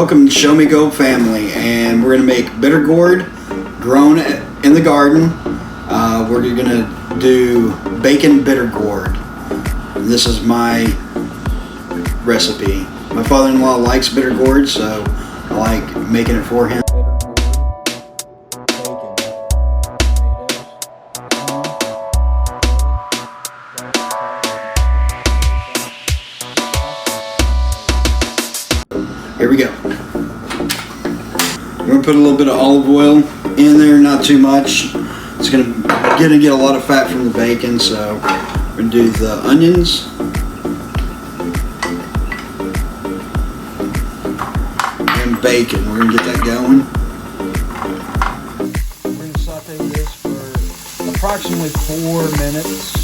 Welcome to Show Me Go family, and we're going to make bitter gourd grown in the garden. We're going to do bacon bitter gourd. This is my recipe. My father-in-law likes bitter gourd, so I like making it for him. Here we go. We're going to put a little bit of olive oil in there, not too much. It's going to get a lot of fat from the bacon, so we're going to do the onions. And bacon. We're going to get that going. We're going to saute this for approximately 4 minutes.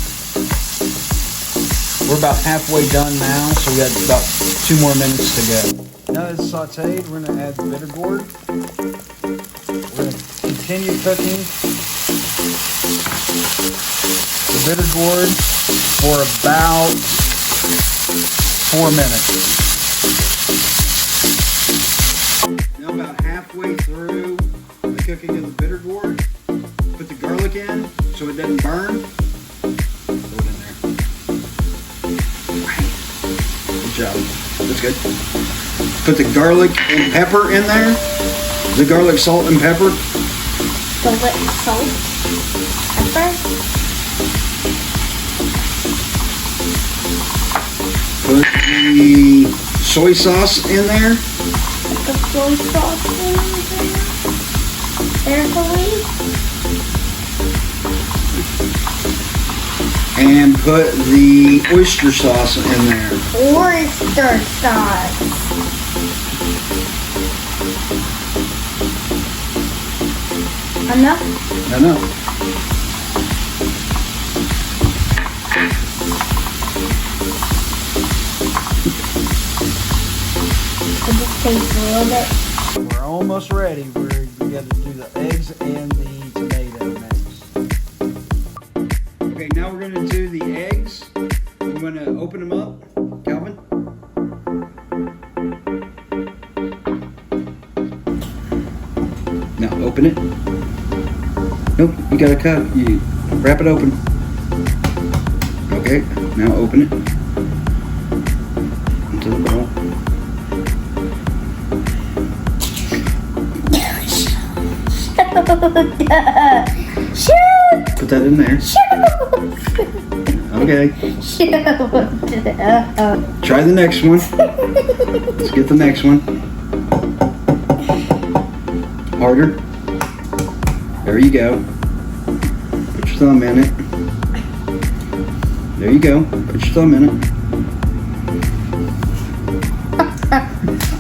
We're about halfway done now, so we got about 2 more minutes to go. Now that it's sauteed, we're going to add the bitter gourd. We're going to continue cooking the bitter gourd for about 4 minutes. Now about halfway through the cooking of the bitter gourd, put the garlic in so it doesn't burn. Throw it in there. Good job. That's good. Put the garlic and pepper in there. The garlic, salt, and pepper. Garlic, salt, pepper. Put the soy sauce in there. Put the soy sauce in there. Carefully. And put the oyster sauce in there. Oyster sauce. Enough? Enough. It just tastes a little bit. We're almost ready. We got to do the eggs and the tomato next. Okay, now we're going to do the eggs. We're going to open them up. Calvin? Now open it. Nope, you gotta cut. You wrap it open. Okay, now open it into the bowl. Shoot! Put that in there. Okay. Try the next one. Let's get the next one. Harder. There you go. Put your thumb in it. There you go. Put your thumb in it.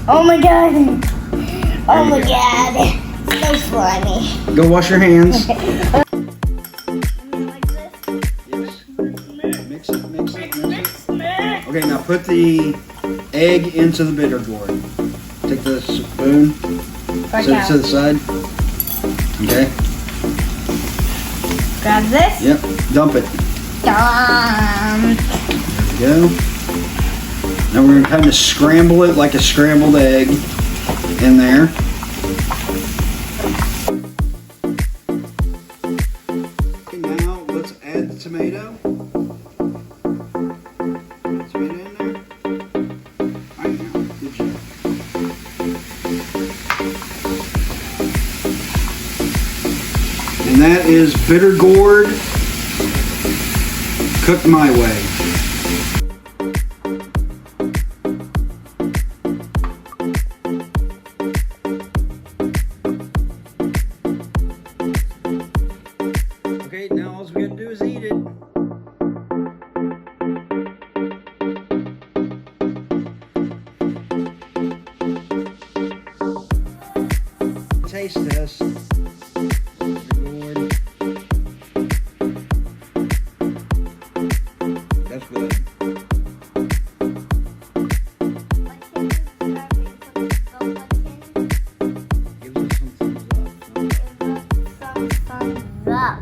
Oh my god. Oh my god. It's so slimy. Go wash your hands. Like this? Yes. Mix it. Okay, now put the egg into the bitter gourd. Take the spoon. Set it to the side. Okay. Grab this. Yep. Dump it. Dump. There we go. Now we're going to kind of scramble it like a scrambled egg in there. Okay, now let's add the tomato. Tomato in there. All right, now. Good job. And that is bitter gourd cooked my way. Okay, now all we gotta do is eat it. Taste this. That's good. Give us some thumbs up.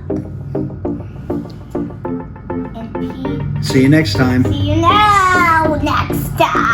And See you next time. see you now next time.